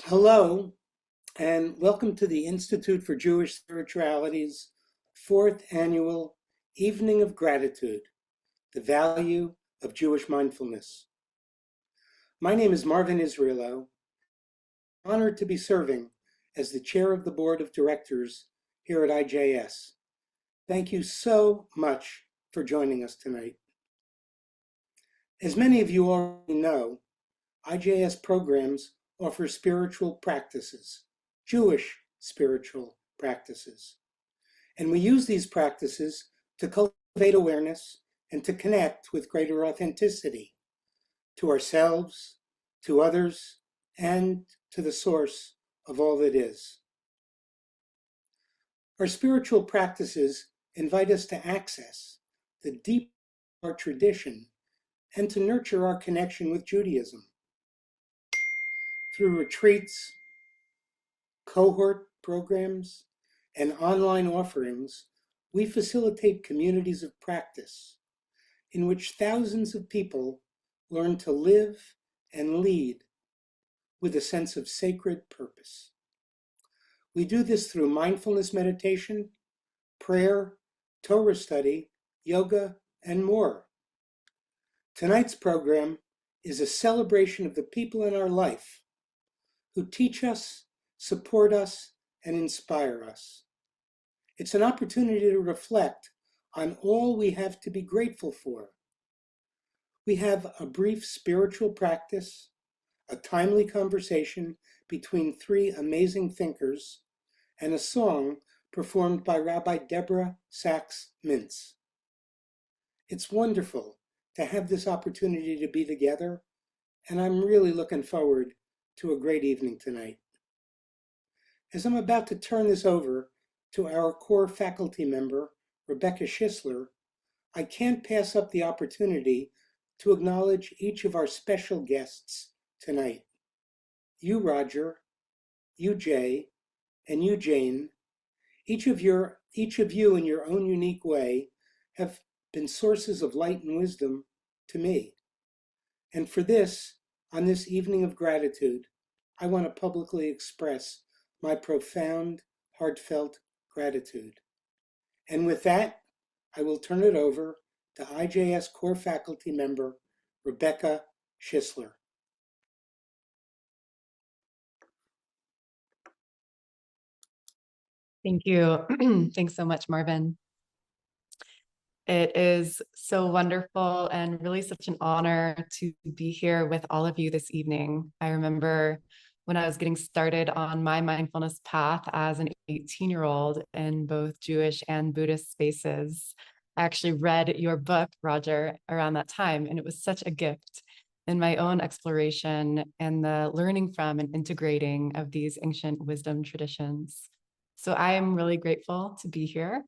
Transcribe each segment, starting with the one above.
Hello, and welcome to the Institute for Jewish Spirituality's fourth annual Evening of Gratitude, the Value of Jewish Mindfulness. My name is Marvin Israelo. I'm honored to be serving as the chair of the board of directors here at IJS. Thank you so much for joining us tonight. As many of you already know, IJS programs offer spiritual practices, Jewish spiritual practices. And we use these practices to cultivate awareness and to connect with greater authenticity to ourselves, to others, and to the source of all that is. Our spiritual practices invite us to access the deep of our tradition and to nurture our connection with Judaism. Through retreats, cohort programs, and online offerings, we facilitate communities of practice in which thousands of people learn to live and lead with a sense of sacred purpose. We do this through mindfulness meditation, prayer, Torah study, yoga, and more. Tonight's program is a celebration of the people in our life who teach us, support us, and inspire us. It's an opportunity to reflect on all we have to be grateful for. We have a brief spiritual practice, a timely conversation between three amazing thinkers, and a song performed by Rabbi Deborah Sachs-Mintz. It's wonderful to have this opportunity to be together, and I'm really looking forward to a great evening tonight. As I'm about to turn this over to our core faculty member, Rebecca Schisler, I can't pass up the opportunity to acknowledge each of our special guests tonight. You, Roger, you, Jay, and you, Jane, each of you in your own unique way have been sources of light and wisdom to me. And for this, on this evening of gratitude, I want to publicly express my profound, heartfelt gratitude. And with that, I will turn it over to IJS core faculty member, Rebecca Schisler. Thank you. Thanks so much, Marvin. It is so wonderful and really such an honor to be here with all of you this evening. I remember when I was getting started on my mindfulness path as an 18-year-old in both Jewish and Buddhist spaces. I actually read your book, Roger, around that time, and it was such a gift in my own exploration and the learning from and integrating of these ancient wisdom traditions. So I am really grateful to be here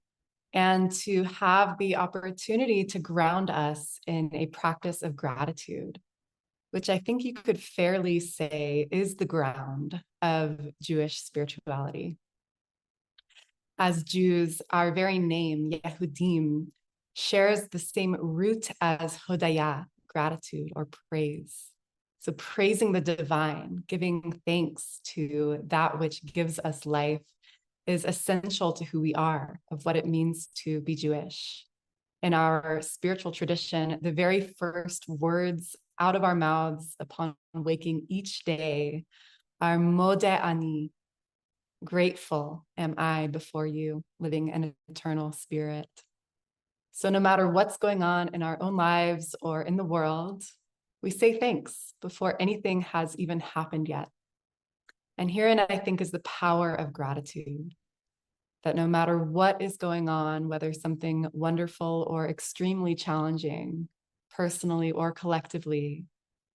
and to have the opportunity to ground us in a practice of gratitude, which I think you could fairly say is the ground of Jewish spirituality. As Jews, our very name, Yehudim, shares the same root as hodaya, gratitude or praise. So praising the divine, giving thanks to that which gives us life, is essential to who we are, of what it means to be Jewish. In our spiritual tradition, the very first words out of our mouths upon waking each day are modeh ani, grateful am I before you, living an eternal spirit. So no matter what's going on in our own lives or in the world, we say thanks before anything has even happened yet. And herein, I think, is the power of gratitude, that no matter what is going on, whether something wonderful or extremely challenging, personally or collectively,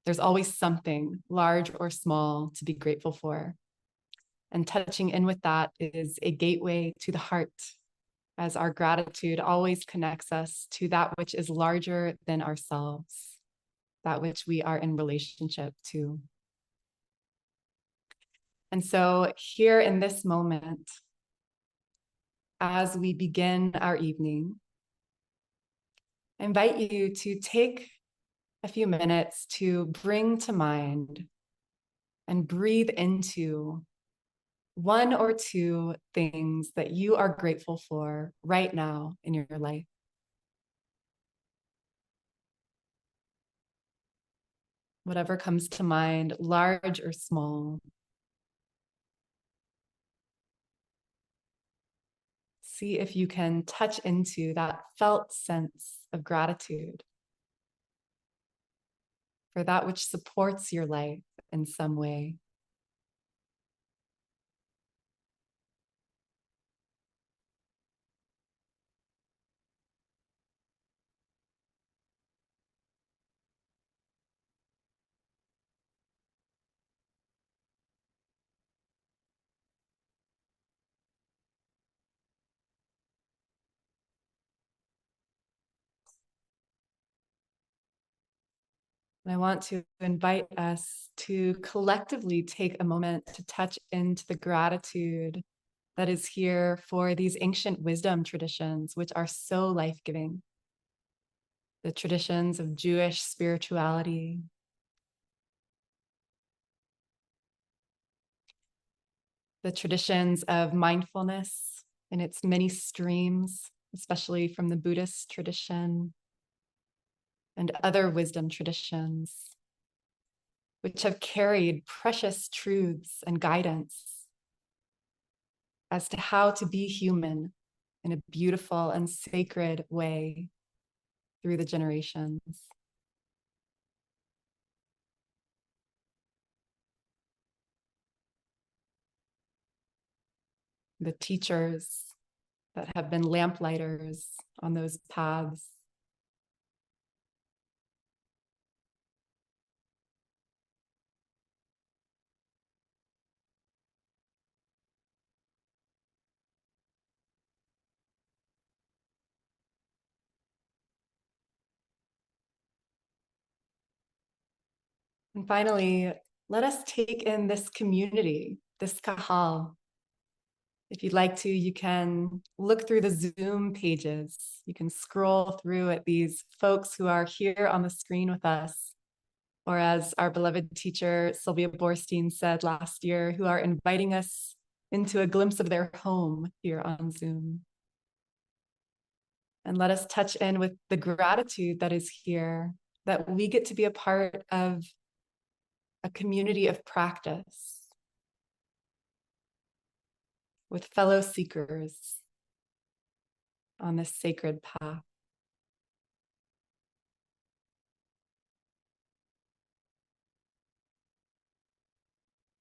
there's always something, large or small, to be grateful for. And touching in with that is a gateway to the heart, as our gratitude always connects us to that which is larger than ourselves, that which we are in relationship to. And so here in this moment, as we begin our evening, I invite you to take a few minutes to bring to mind and breathe into one or two things that you are grateful for right now in your life. Whatever comes to mind, large or small. See if you can touch into that felt sense of gratitude for that which supports your life in some way. And I want to invite us to collectively take a moment to touch into the gratitude that is here for these ancient wisdom traditions, which are so life-giving. The traditions of Jewish spirituality, the traditions of mindfulness in its many streams, especially from the Buddhist tradition and other wisdom traditions, which have carried precious truths and guidance as to how to be human in a beautiful and sacred way through the generations. The teachers that have been lamplighters on those paths. And finally, let us take in this community, this kahal. If you'd like to, you can look through the Zoom pages. You can scroll through at these folks who are here on the screen with us, or as our beloved teacher Sylvia Borstein said last year, who are inviting us into a glimpse of their home here on Zoom. And let us touch in with the gratitude that is here, that we get to be a part of a community of practice with fellow seekers on this sacred path.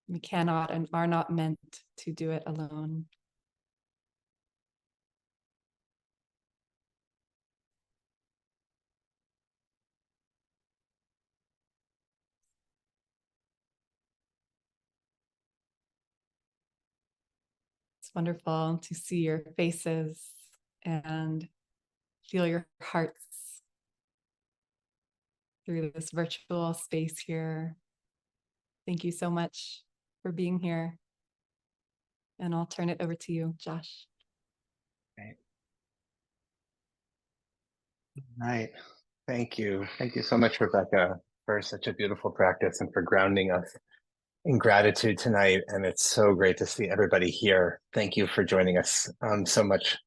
We cannot and are not meant to do it alone. It's wonderful to see your faces and feel your hearts through this virtual space here. Thank you so much for being here. And I'll turn it over to you, Josh. Right. Right. Thank you. Thank you so much, Rebecca, for such a beautiful practice and for grounding us in gratitude tonight. And it's so great to see everybody here. Thank you for joining us so much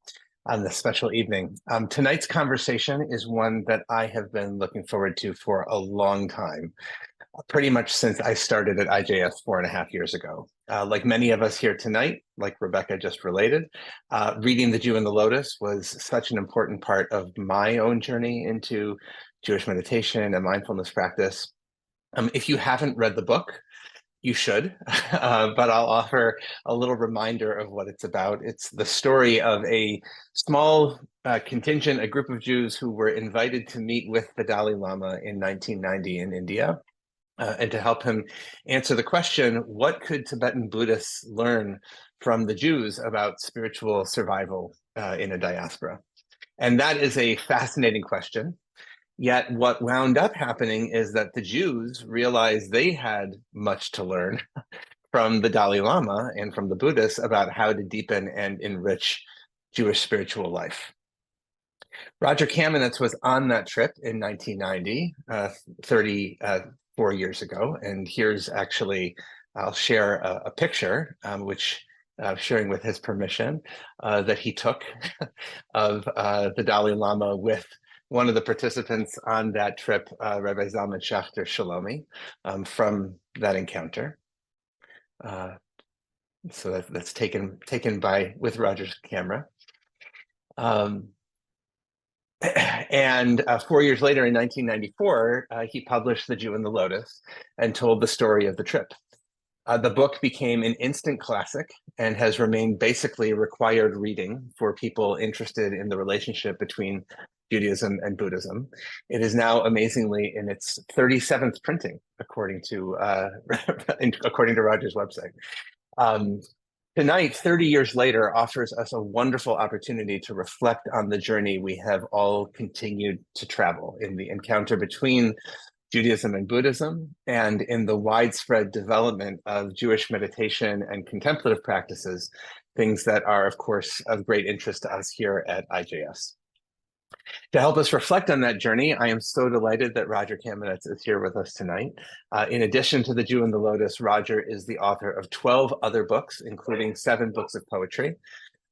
on this special evening. Tonight's conversation is one that I have been looking forward to for a long time, pretty much since I started at IJS 4.5 years ago. Like many of us here tonight, like Rebecca just related, reading The Jew and the Lotus was such an important part of my own journey into Jewish meditation and mindfulness practice. If you haven't read the book, you should, but I'll offer a little reminder of what it's about. It's the story of a small contingent, a group of Jews who were invited to meet with the Dalai Lama in 1990 in India. And to help him answer the question, what could Tibetan Buddhists learn from the Jews about spiritual survival in a diaspora? And that is a fascinating question. Yet what wound up happening is that the Jews realized they had much to learn from the Dalai Lama and from the Buddhists about how to deepen and enrich Jewish spiritual life. Roger Kamenetz was on that trip in 1990, 34 years ago, and here's actually I'll share a picture, which sharing with his permission, that he took of the Dalai Lama with one of the participants on that trip, Rabbi Zalman Schachter Shalomi, from that encounter. So that's taken with Roger's camera. And 4 years later, in 1994, he published The Jew and the Lotus and told the story of the trip. The book became an instant classic and has remained basically required reading for people interested in the relationship between Judaism and Buddhism. It is now amazingly in its 37th printing, according to Roger's website. Tonight, 30 years later, offers us a wonderful opportunity to reflect on the journey we have all continued to travel in the encounter between Judaism and Buddhism, and in the widespread development of Jewish meditation and contemplative practices, things that are, of course, of great interest to us here at IJS. To help us reflect on that journey, I am so delighted that Roger Kamenetz is here with us tonight. In addition to The Jew and the Lotus, Roger is the author of 12 other books, including 7 books of poetry.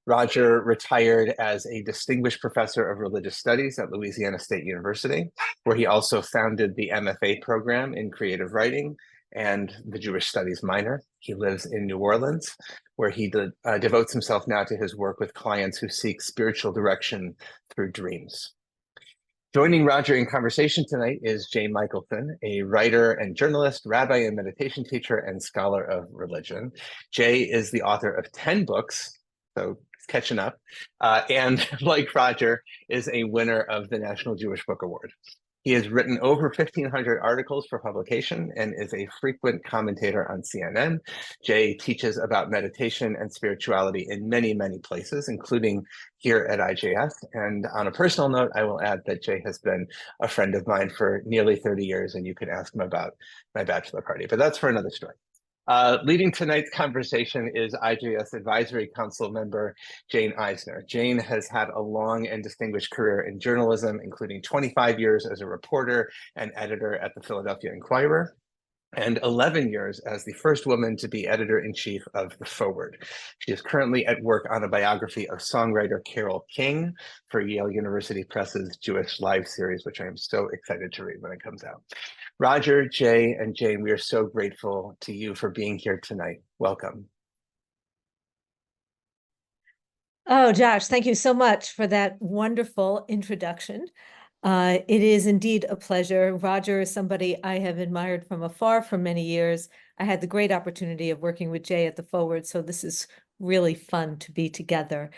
Roger retired as a distinguished professor of religious studies at Louisiana State University, where he also founded the MFA program in creative writing and the Jewish Studies minor. He lives in New Orleans, where he devotes himself now to his work with clients who seek spiritual direction through dreams. Joining Roger in conversation tonight is Jane Michelson, a writer and journalist, rabbi and meditation teacher, and scholar of religion. Jay is the author of 10 books, so catching up, and like Roger, is a winner of the National Jewish Book Award. He has written over 1,500 articles for publication and is a frequent commentator on CNN. Jay teaches about meditation and spirituality in many, many places, including here at IJS. And on a personal note, I will add that Jay has been a friend of mine for nearly 30 years, and you can ask him about my bachelor party, but that's for another story. Leading tonight's conversation is IJS Advisory Council member Jane Eisner. Jane has had a long and distinguished career in journalism, including 25 years as a reporter and editor at the Philadelphia Inquirer, and 11 years as the first woman to be editor-in-chief of The Forward. She is currently at work on a biography of songwriter Carole King for Yale University Press's Jewish Live series, which I am so excited to read when it comes out. Roger, Jay, and Jane, we are so grateful to you for being here tonight. Welcome. Oh, Josh, thank you so much for that wonderful introduction. It is indeed a pleasure. Roger is somebody I have admired from afar for many years. I had the great opportunity of working with Jay at the Forward, so this is really fun to be together.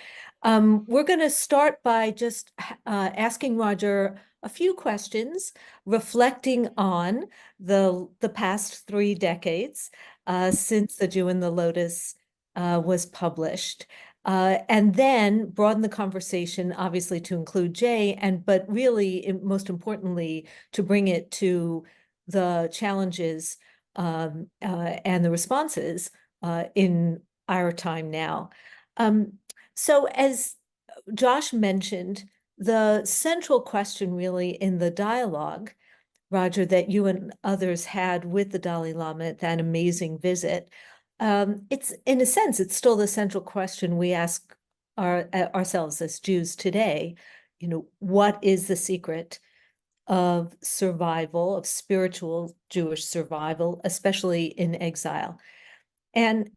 We're going to start by just asking Roger a few questions, reflecting on the past 3 decades since The Jew and the Lotus was published. And then broaden the conversation, obviously, to include Jay, but really, most importantly, to bring it to the challenges and the responses in our time now. So as Josh mentioned, the central question really in the dialogue, Roger, that you and others had with the Dalai Lama at that amazing visit, it's, in a sense, it's still the central question we ask ourselves as Jews today. You know, what is the secret of survival, of spiritual Jewish survival, especially in exile? And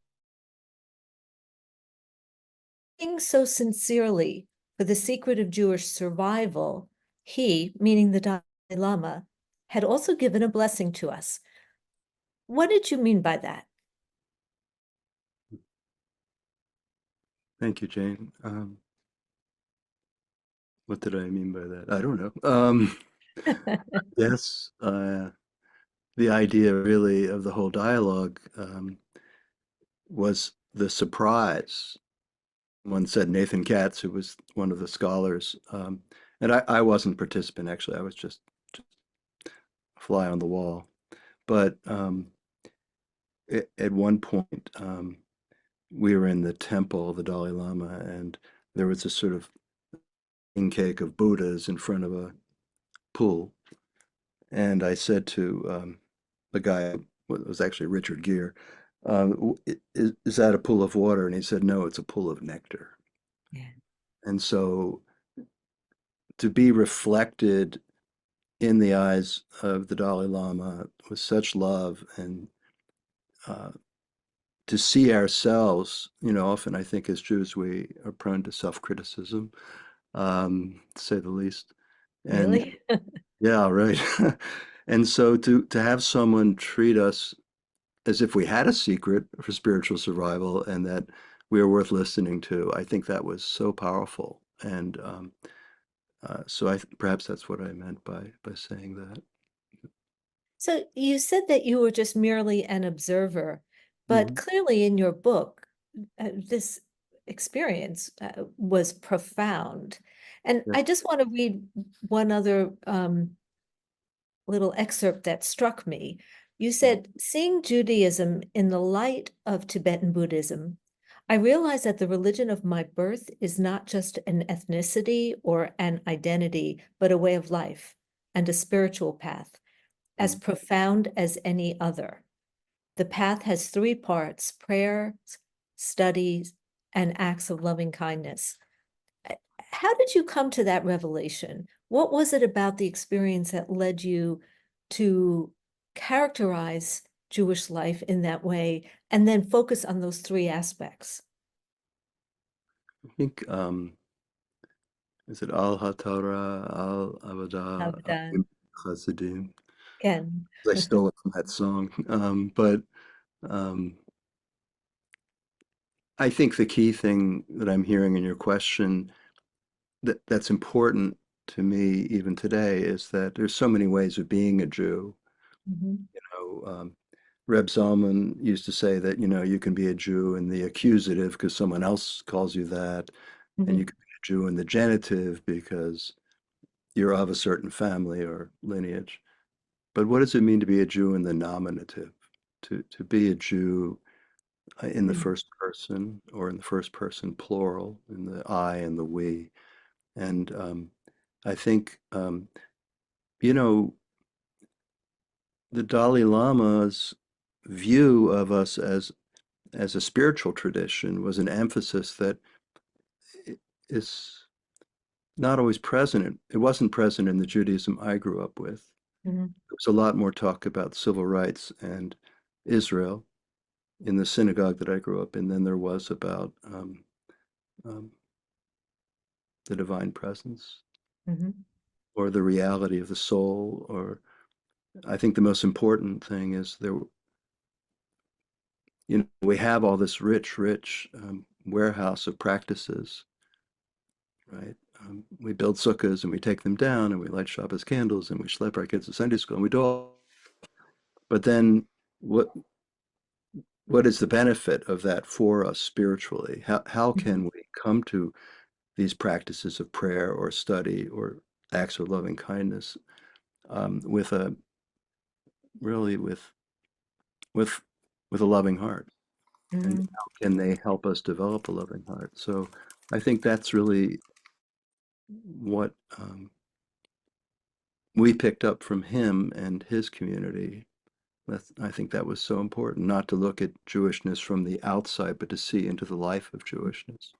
so sincerely for the secret of Jewish survival, he, meaning the Dalai Lama, had also given a blessing to us. What did you mean by that? Thank you, Jane. What did I mean by that? I don't know. Yes, the idea really of the whole dialogue was the surprise. One said Nathan Katz, who was one of the scholars, and I wasn't a participant, actually. I was just a fly on the wall. But at one point, we were in the temple of the Dalai Lama, and there was a sort of cake of Buddhas in front of a pool. And I said to the guy, it was actually Richard Gere, Is that a pool of water? And he said, no, it's a pool of nectar. Yeah. And so to be reflected in the eyes of the Dalai Lama with such love and uh, to see ourselves, often I think as Jews we are prone to self-criticism, to say the least. And Really? yeah, right. And so to have someone treat us as if we had a secret for spiritual survival and that we are worth listening to, I think that was so powerful. And so perhaps that's what I meant by saying that. So you said that you were just merely an observer, but Mhm. clearly in your book, this experience was profound. And Yeah. I just want to read one other little excerpt that struck me. You said, seeing Judaism in the light of Tibetan Buddhism, I realize that the religion of my birth is not just an ethnicity or an identity, but a way of life and a spiritual path, as Mm. profound as any other. The path has three parts: prayers, studies, and acts of loving kindness. How did you come to that revelation? What was it about the experience that led you to characterize Jewish life in that way and then focus on those three aspects? I think is it Al HaTorah, Al Avodah, Abadan. Al Chassidim? Again. I stole it from that song. But um, I think the key thing that I'm hearing in your question that's important to me even today is that there's so many ways of being a Jew. Mhm. You Reb Zalman used to say that, you can be a Jew in the accusative because someone else calls you that, and you Mhm. can be a Jew in the genitive because you're of a certain family or lineage. But what does it mean to be a Jew in the nominative? To be a Jew in the Mhm. first person or in the first person plural, in the I and the we. And I think, you know, the Dalai Lama's view of us as a spiritual tradition was an emphasis that is not always present. It wasn't present in the Judaism I grew up with. Mhm. There was a lot more talk about civil rights and Israel in the synagogue that I grew up in than there was about um, the divine presence Mhm. or the reality of the soul. Or I think the most important thing is we have all this rich warehouse of practices, right? We build sukkahs and we take them down and we light Shabbos candles and we schlep our kids to Sunday school and we do all. But then what is the benefit of that for us spiritually? How Mhm. can we come to these practices of prayer or study or acts of loving kindness with a really with with a loving heart? And Mhm. how can they help us develop a loving heart? So I think that's really what we picked up from him and his community. I think that was so important, not to look at Jewishness from the outside, but to see into the life of Jewishness.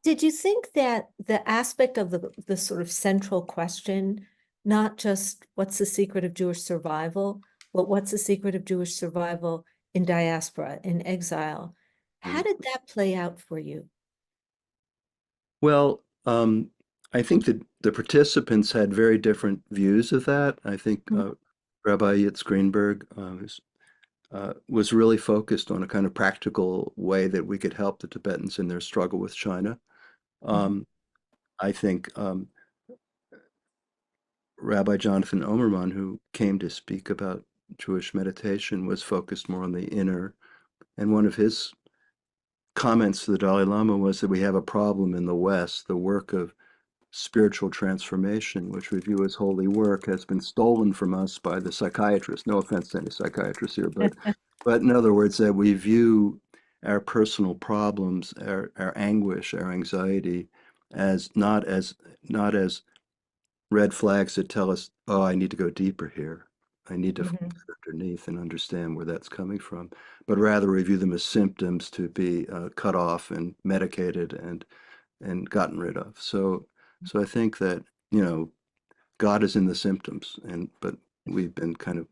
Did you think that the aspect of the sort of central question, not just what's the secret of Jewish survival, but what's the secret of Jewish survival in diaspora, in exile, how Mm. did that play out for you? Well, I think that the participants had very different views of that. I think Mhm. Rabbi Yitz Greenberg was really focused on a kind of practical way that we could help the Tibetans in their struggle with China. Mhm. Um, I think Rabbi Jonathan Omerman, who came to speak about Jewish meditation, was focused more on the inner. And one of his comments to the Dalai Lama was that we have a problem in the West. The work of spiritual transformation, which we view as holy work, has been stolen from us by the psychiatrists. No offense to any psychiatrists here, but in other words, that we view our personal problems, our anguish, our anxiety, as not as red flags that tell us, oh, I need to go deeper here. I need to find Mhm. that underneath and understand where that's coming from, but rather review them as symptoms to be cut off and medicated and gotten rid of. So I think that, you know, God is in the symptoms, but we've been kind of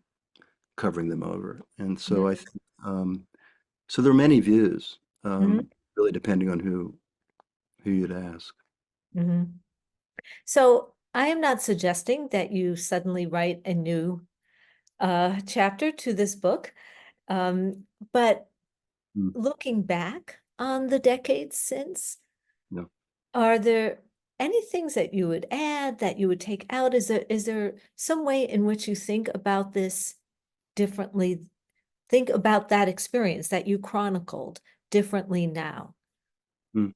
covering them over. And so I Mhm. think so there are many views, Mhm. really depending on who you'd ask. Mhm. So I am not suggesting that you suddenly write a new chapter to this book, but Mm, looking back on the decades since, no. are there any things that you would add, that you would take out? Is there some way in which you think about this differently? Think about that experience that you chronicled differently now. Mm.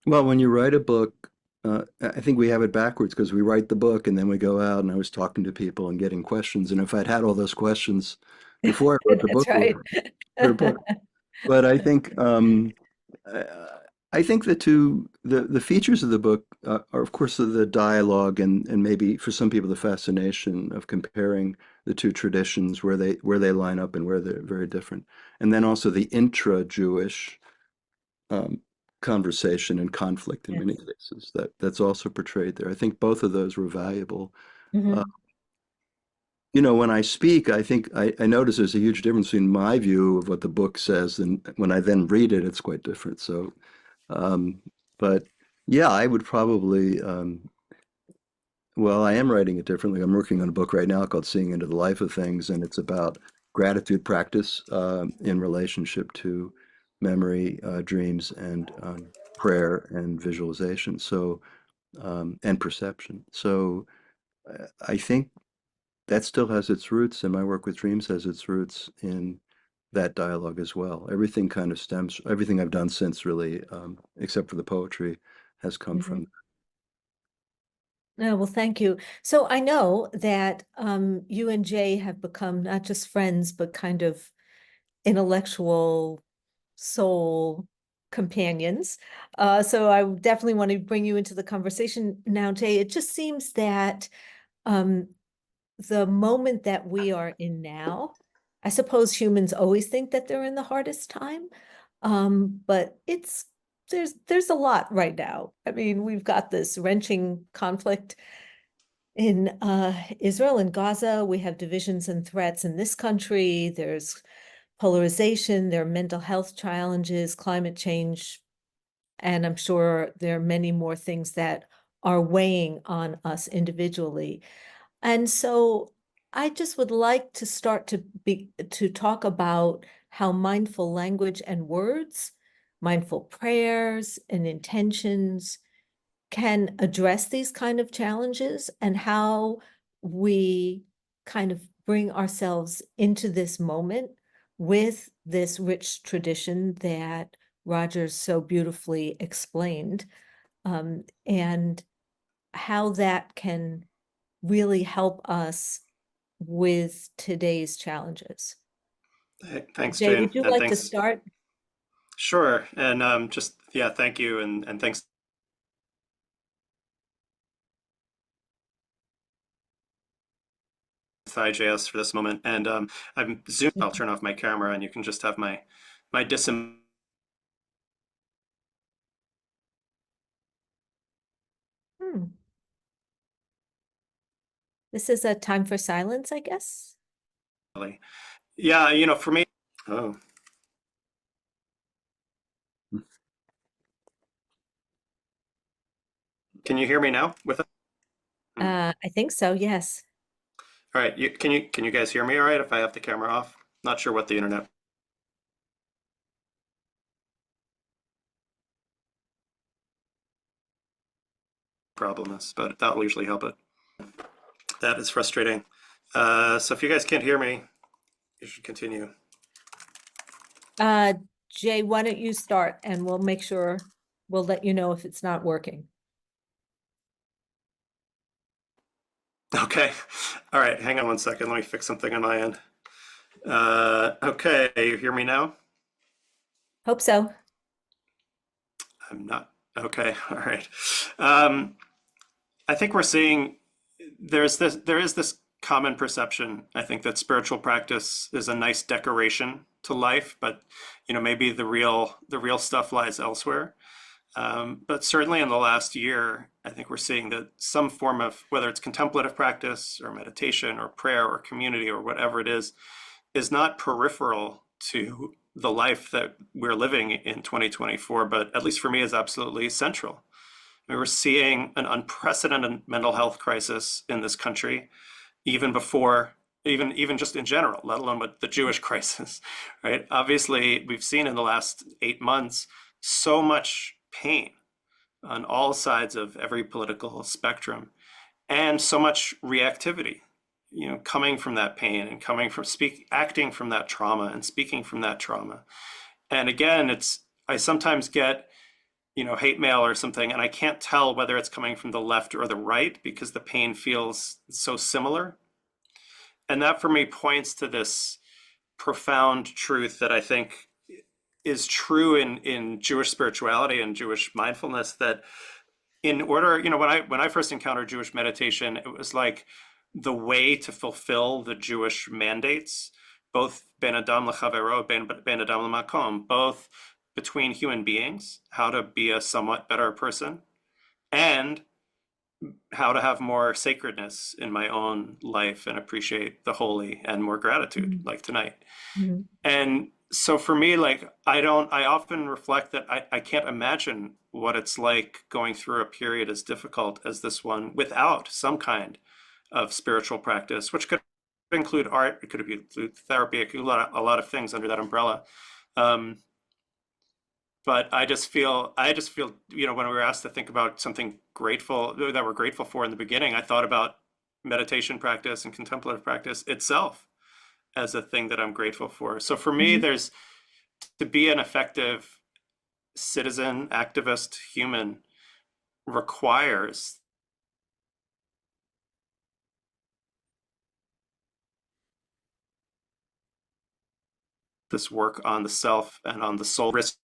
Well, when you write a book, I think we have it backwards because we write the book and then we go out and I was talking to people and getting questions. And if I'd had all those questions before I wrote the That's book, we would right. have a better book. But I I think the features of the book are, of course, the dialogue and maybe for some people the fascination of comparing the two traditions where they line up and where they're very different, and then also the intra-Jewish um, conversation and conflict in many Yes. cases that's also portrayed there. I think both of those were valuable. Uh, Mhm. you know, when I speak, I think I notice there's a huge difference between my view of what the book says and when I then read it, it's quite different. So, um, but yeah, I would probably, well, I am writing it differently. I'm working on a book right now called Seeing into the Life of Things, and it's about gratitude practice in relationship to memory, dreams, and prayer and visualization. So, and perception. So, I think that still has its roots, and my work with dreams has its roots in that dialogue as well. Everything kind of stems, everything I've done since really, except for the poetry, has come Mhm. from. No, well, thank you. So I know that you and Jay have become not just friends, but kind of intellectual soul companions. So I definitely want to bring you into the conversation now, Jay. It just seems that um, the moment that we are in now, I suppose humans always think that they're in the hardest time, but there's a lot right now. I mean, we've got this wrenching conflict in Israel and Gaza. We have divisions and threats in this country. There's polarization, there are mental health challenges, climate change, and I'm sure there are many more things that are weighing on us individually. And so I just would like to start to talk about how mindful language and words, mindful prayers and intentions can address these kind of challenges, and how we kind of bring ourselves into this moment with this rich tradition that Rogers so beautifully explained, and how that can really help us with today's challenges. Thanks, Jay, Jane, would you and like to thanks. start? Sure, and just yeah, thank you, and thanks to IJS for this moment. And I'm zoomed. I'll turn off my camera, and you can just have my disem. Hmm. This is a time for silence, I guess. Yeah, for me. Oh, can you hear me now? With it? I think so, yes. All right, can you guys hear me? All right, if I have the camera off. Not sure what the internet problem is, but that will usually help it. That is frustrating. So if you guys can't hear me, you should continue. Uh, Jay, why don't you start and we'll make sure, we'll let you know if it's not working. Okay. All right. Hang on one second. Let me fix something on my end. Okay. You hear me now? Hope so. I'm not. Okay. All right. Um, I think we're seeing there is this common perception, I think, that spiritual practice is a nice decoration to life, but maybe the real stuff lies elsewhere. But certainly in the last year, I think we're seeing that some form of, whether it's contemplative practice or meditation or prayer or community or whatever it is not peripheral to the life that we're living in 2024, but at least for me is absolutely central. I mean, we're seeing an unprecedented mental health crisis in this country, even before, even just in general, let alone with the Jewish crisis, right? Obviously, we've seen in the last 8 months so much pain on all sides of every political spectrum, and so much reactivity, coming from that pain and coming from acting from that trauma and speaking from that trauma. And again, I sometimes get hate mail or something, and I can't tell whether it's coming from the left or the right because the pain feels so similar. And that for me points to this profound truth that I think is true in Jewish spirituality and Jewish mindfulness, that in order, when I first encountered Jewish meditation, it was like the way to fulfill the Jewish mandates, both ben adam lechavero, ben adam lemakom, both between human beings, how to be a somewhat better person, and how to have more sacredness in my own life and appreciate the holy and more gratitude, like tonight. And so for me, like, I often reflect that I can't imagine what it's like going through a period as difficult as this one without some kind of spiritual practice, which could include art, it could include therapy, it could include a lot of things under that umbrella. But I just feel, when we were asked to think about something grateful that we're grateful for in the beginning, I thought about meditation practice and contemplative practice itself as a thing that I'm grateful for. So for me, there's to be an effective citizen, activist, human requires this work on the self and on the soul. Risk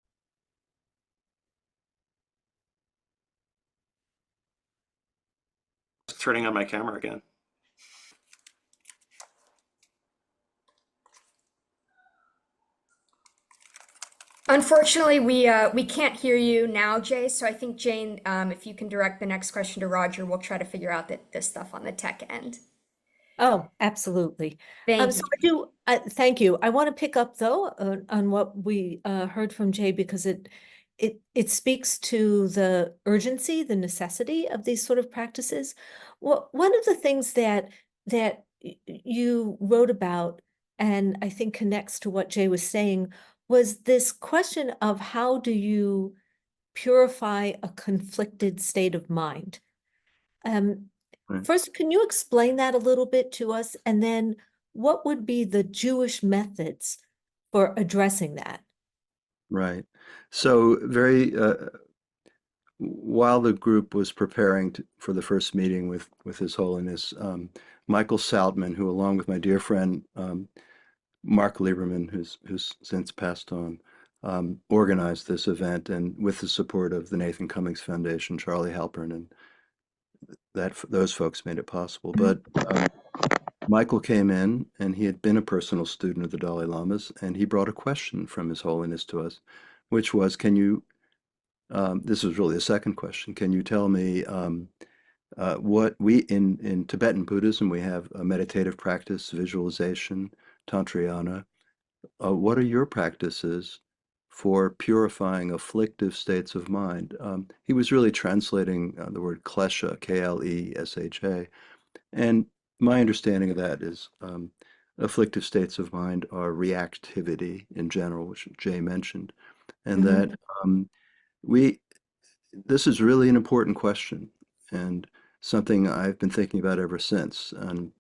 turning on my camera again. Unfortunately, we can't hear you now, Jay. So I think Jane, if you can direct the next question to Roger, we'll try to figure out this stuff on the tech end. Oh, absolutely. Thank So you. thank you. I want to pick up though on what we heard from Jay, because it speaks to the urgency, the necessity of these sort of practices. Well, one of the things that you wrote about, and I think connects to what Jay was saying, was this question of how do you purify a conflicted state of mind? Right. First, can you explain that a little bit to us? And then what would be the Jewish methods for addressing that? Right. So while the group was preparing for the first meeting with His Holiness, Michael Saltman, who along with my dear friend Mark Lieberman, who's since passed on, organized this event, and with the support of the Nathan Cummings Foundation, Charlie Halpern, and those folks made it possible. But Michael came in, and he had been a personal student of the Dalai Lama's, and he brought a question from His Holiness to us, which was, can you, this was really a second question, can you tell me what we, in Tibetan Buddhism, we have a meditative practice, visualization, tantrayana. What are your practices for purifying afflictive states of mind? He was really translating the word klesha, K-L-E-S-H-A. And my understanding of that is afflictive states of mind are reactivity in general, which Jay mentioned. And that this is really an important question and something I've been thinking about ever since. And,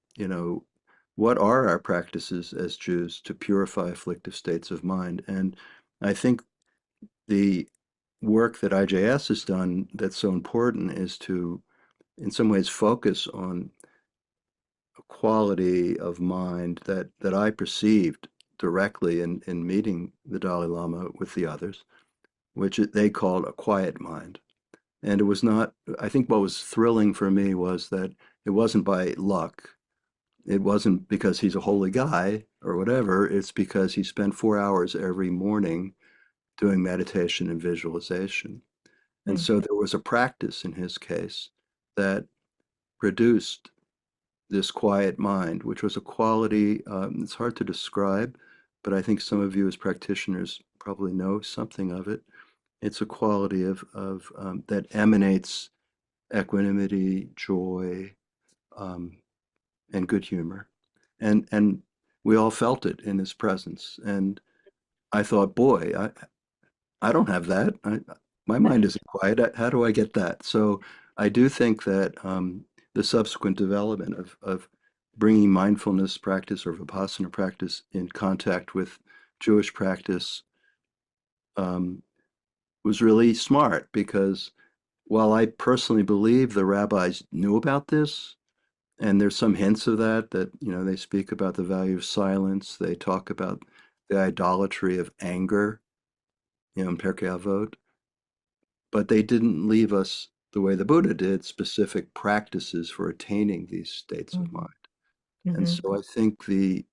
what are our practices as Jews to purify afflictive states of mind? And I think the work that IJS has done that's so important is to, in some ways, focus on a quality of mind that I perceived directly in meeting the Dalai Lama with the others, which they called a quiet mind. And it was not, I think what was thrilling for me was that it wasn't by luck. it wasn't because he's a holy guy or whatever. It's because he spent 4 hours every morning doing meditation and visualization. And so there was a practice in his case that produced this quiet mind, which was a quality, it's hard to describe, but I think some of you as practitioners probably know something of it. It's a quality of that emanates equanimity, joy, and good humor. And we all felt it in his presence. And I thought, boy, I don't have that. My mind isn't quiet. How do I get that? So I do think that the subsequent development of bringing mindfulness practice or Vipassana practice in contact with Jewish practice was really smart, because while I personally believe the rabbis knew about this, and there's some hints of that, they speak about the value of silence, they talk about the idolatry of anger, in Pirkei Avot, but they didn't leave us the way the Buddha did, specific practices for attaining these states of mind. And so I think the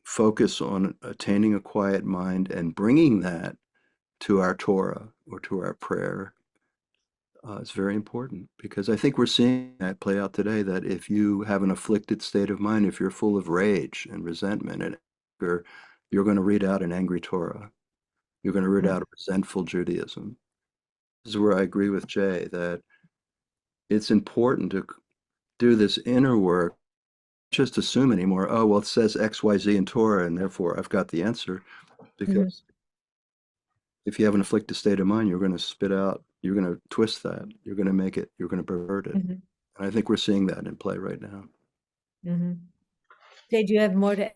focus on attaining a quiet mind and bringing that to our Torah or to our prayer is very important, because I think we're seeing that play out today, that if you have an afflicted state of mind, if you're full of rage and resentment and anger, you're going to read out an angry Torah. You're going to read out a resentful Judaism. This is where I agree with Jay, that it's important to do this inner work, just assume anymore, oh, well, it says X, Y, Z in Torah, and therefore I've got the answer. Because if you have an afflicted state of mind, you're going to spit out, you're going to twist that, you're going to make it, you're going to pervert it. And I think we're seeing that in play right now. Jay, do you have more to?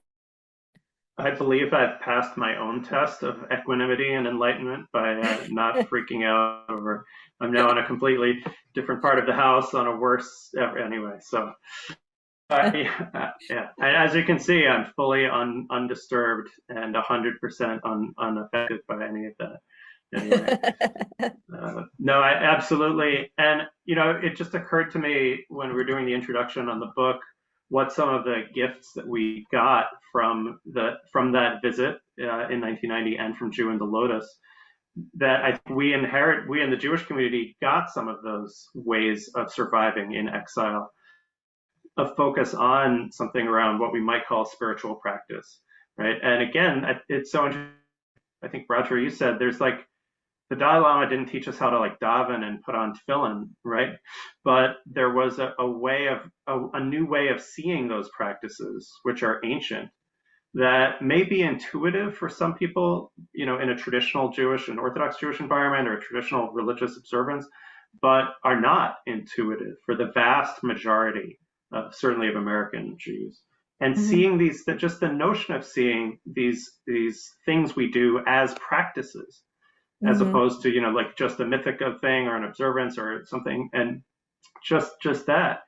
I believe I've passed my own test of equanimity and enlightenment by not freaking out over. I'm now in a completely different part of the house on a worse. Anyway, so yeah. As you can see, I'm fully undisturbed and 100% unaffected by any of that. Anyway, no, I absolutely. And it just occurred to me when we were doing the introduction on the book, what some of the gifts that we got from that visit in 1990 and from Jew in the Lotus, that I think we in the Jewish community got some of those ways of surviving in exile, a focus on something around what we might call spiritual practice, right? And again, it's so interesting. I think, Roger, you said there's like, the Dalai Lama didn't teach us how to like daven and put on tefillin, right? But there was a new way of seeing those practices, which are ancient, that may be intuitive for some people, in a traditional Jewish and Orthodox Jewish environment or a traditional religious observance, but are not intuitive for the vast majority, certainly of American Jews. And seeing just the notion of seeing these things we do as practices, as opposed to, like just a mythical thing or an observance or something, and just that,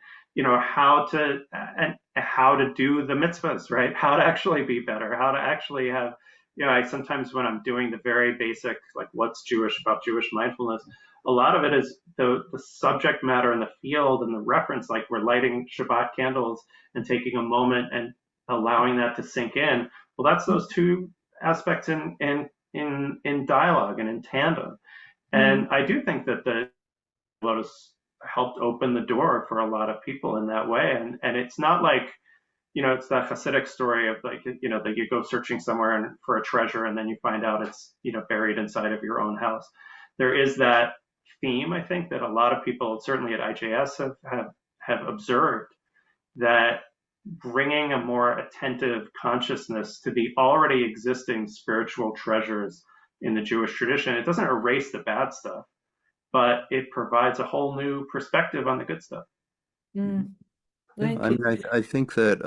how to do the mitzvahs, right? How to actually be better, how to actually have, I sometimes, when I'm doing the very basic, like what's Jewish about Jewish mindfulness, a lot of it is the subject matter and the field and the reference, like we're lighting Shabbat candles and taking a moment and allowing that to sink in. Well, that's those two aspects in dialogue and in tandem. And I do think that the Lotus helped open the door for a lot of people in that way. And it's not like, it's that Hasidic story of like, that you go searching somewhere for a treasure and then you find out it's, buried inside of your own house. There is that theme, I think, that a lot of people, certainly at IJS, have observed, that bringing a more attentive consciousness to the already existing spiritual treasures in the Jewish tradition, it doesn't erase the bad stuff, but it provides a whole new perspective on the good stuff. I think that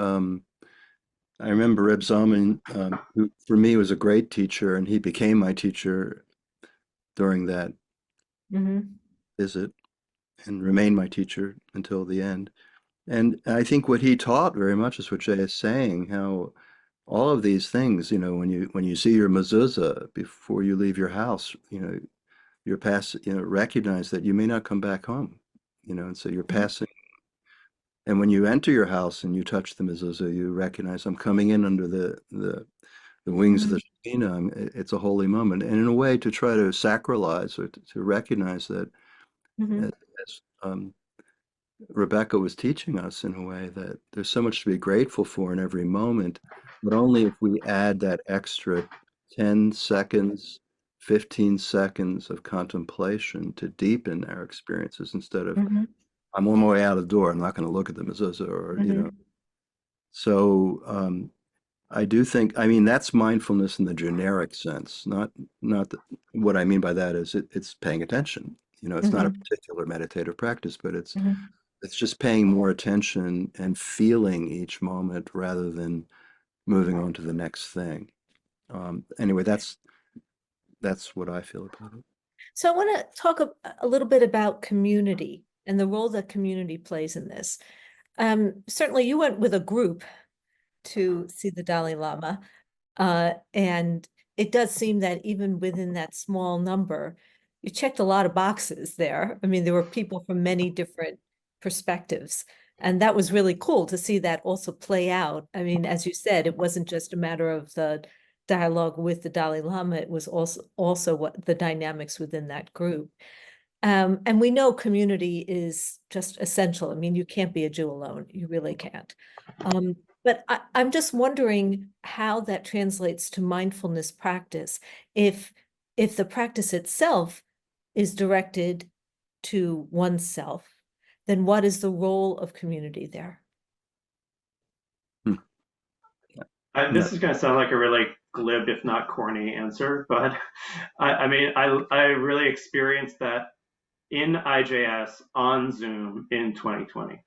I remember Reb Zalman, who for me was a great teacher, and he became my teacher during that visit and remained my teacher until the end. And I think what he taught very much is what Jay is saying, how all of these things, when you see your mezuzah before you leave your house, you're recognize that you may not come back home, and so you're passing And when you enter your house and you touch the mezuzah, you recognize I'm coming in under the wings of the Shekinah. It's a holy moment. And in a way, to try to sacralize or to recognize that, as Rebecca was teaching us in a way, that there's so much to be grateful for in every moment, but only if we add that extra 10 seconds, 15 seconds of contemplation to deepen our experiences instead of, I'm on my way out of the door, I'm not going to look at the mezuzah, or, you know. So I do think, I mean, that's mindfulness in the generic sense, not what I mean by that is it's paying attention. You know, it's not a particular meditative practice, but it's just paying more attention and feeling each moment rather than moving on to the next thing. Anyway, that's what I feel about it. So I want to talk a little bit about community and the role that community plays in this. Certainly you went with a group to see the Dalai Lama, and it does seem that even within that small number, you checked a lot of boxes there. I mean, there were people from many different perspectives, and that was really cool to see that also play out. I mean, as you said, it wasn't just a matter of the dialogue with the Dalai Lama, it was also what the dynamics within that group. And we know community is just essential. I mean, you can't be a Jew alone. You really can't. But I'm just wondering how that translates to mindfulness practice. If the practice itself is directed to oneself, then what is the role of community there? This is going to sound like a really glib, if not corny answer, but I mean, I really experienced that in IJS on Zoom in 2020,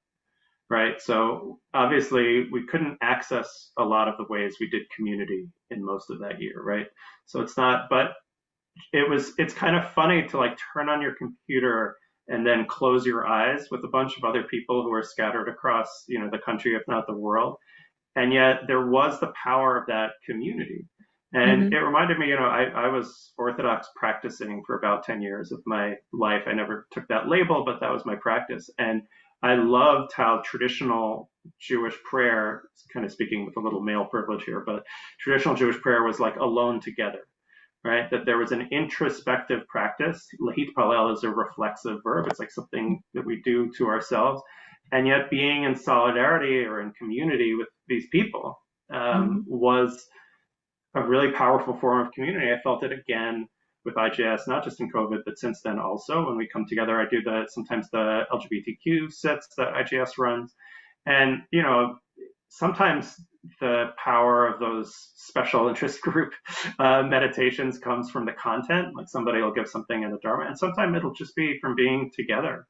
right? So obviously we couldn't access a lot of the ways we did community in most of that year, right? So it's not, but it's kind of funny to like turn on your computer and then close your eyes with a bunch of other people who are scattered across, you know, the country, if not the world. And yet there was the power of that community. And it reminded me, you know, I was Orthodox practicing for about 10 years of my life. I never took that label, but that was my practice. And I loved how traditional Jewish prayer, kind of speaking with a little male privilege here, but traditional Jewish prayer was like alone together, right? That there was an introspective practice. Lahit palel is a reflexive verb. It's like something that we do to ourselves. And yet being in solidarity or in community with these people was a really powerful form of community. I felt it again with IJS, not just in COVID, but since then also. When we come together, I do sometimes the LGBTQ sits that IJS runs. And, you know, sometimes the power of those special interest group meditations comes from the content, like somebody will give something in the Dharma, and sometimes it'll just be from being together.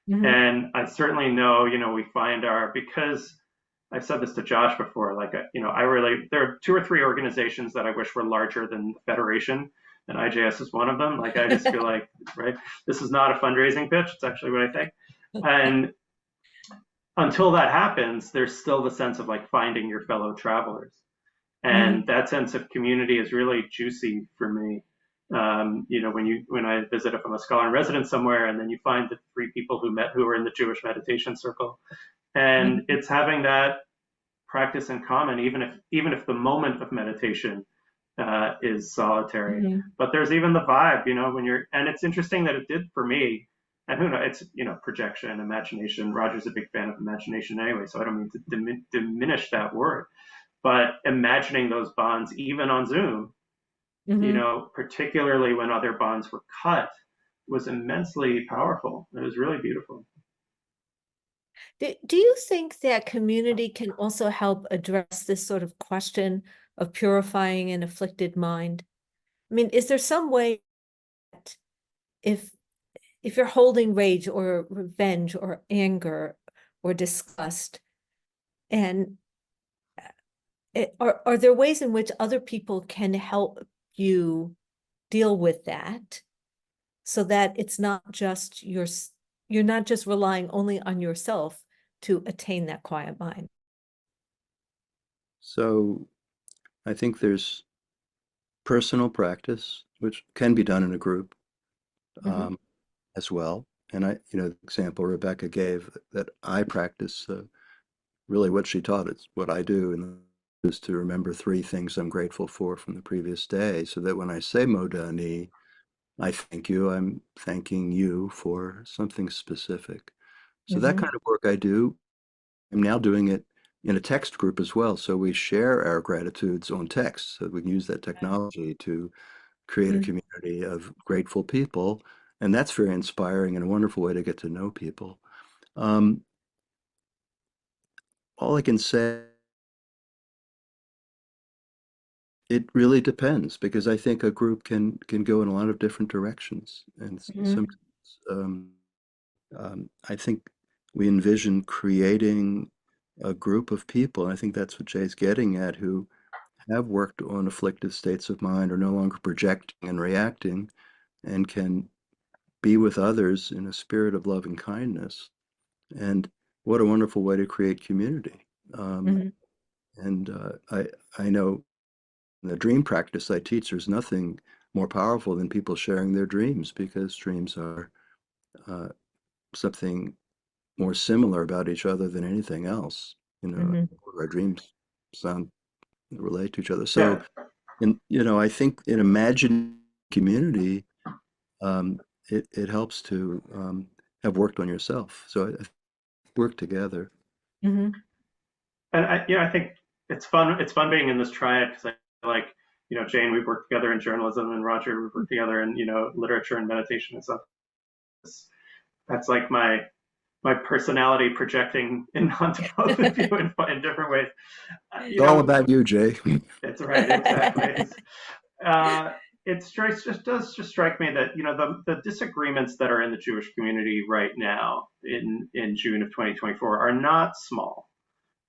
And I certainly know, you know, we find because I've said this to Josh before, like, you know, there are 2 or 3 organizations that I wish were larger than the Federation, and IJS is one of them. Like, I just feel like, right, this is not a fundraising pitch. It's actually what I think. And until that happens, there's still the sense of like finding your fellow travelers. And that sense of community is really juicy for me. You know, when I visit, if I'm a scholar in residence somewhere, and then you find the 3 people who were in the Jewish meditation circle, and it's having that practice in common, even if the moment of meditation is solitary. But there's even the vibe, you know, and it's interesting that it did for me. And who knows, it's, you know, projection, imagination. Roger's a big fan of imagination anyway, so I don't mean to diminish that word. But imagining those bonds, even on Zoom, you know, particularly when other bonds were cut, was immensely powerful. It was really beautiful. Do you think that community can also help address this sort of question of purifying an afflicted mind? I mean, is there some way that if you're holding rage or revenge or anger or disgust, and are there ways in which other people can help you deal with that, so that it's not just you're not just relying only on yourself to attain that quiet mind? So I think there's personal practice, which can be done in a group as well. And the example Rebecca gave that I practice, really what she taught is what I do, and is to remember 3 things I'm grateful for from the previous day, so that when I say Modani, I thank you, I'm thanking you for something specific. So that kind of work I do, I'm now doing it in a text group as well. So we share our gratitudes on text, so we can use that technology to create a community of grateful people. And that's very inspiring and a wonderful way to get to know people. All I can say, it really depends, because I think a group can go in a lot of different directions. And sometimes I think we envision creating a group of people, and I think that's what Jay's getting at, who have worked on afflictive states of mind, are no longer projecting and reacting, and can be with others in a spirit of love and kindness. And what a wonderful way to create community. And I know in the dream practice I teach, there's nothing more powerful than people sharing their dreams, because dreams are something more similar about each other than anything else. Our dreams relate to each other. So, I think in imagining community, it helps to have worked on yourself. So I work together. And I think it's fun. It's fun being in this triad, because I like, Jane, we've worked together in journalism, and Roger, we've worked together in, literature and meditation and stuff. That's like my personality projecting in onto both of you in different ways. It's all about you, Jay. That's right, exactly. It does strike me that the disagreements that are in the Jewish community right now in June of 2024 are not small,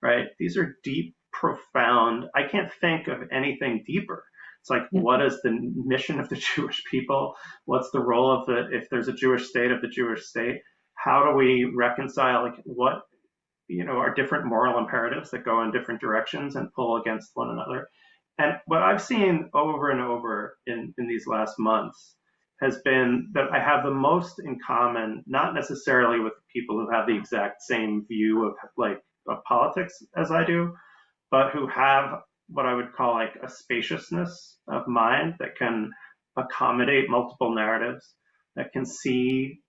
right? These are deep, profound. I can't think of anything deeper. It's like, what is the mission of the Jewish people? What's the role of if there's a Jewish state, of the Jewish state? How do we reconcile, like, what are different moral imperatives that go in different directions and pull against one another? And what I've seen over and over in these last months has been that I have the most in common, not necessarily with people who have the exact same view of politics as I do, but who have what I would call like a spaciousness of mind that can accommodate multiple narratives, that can see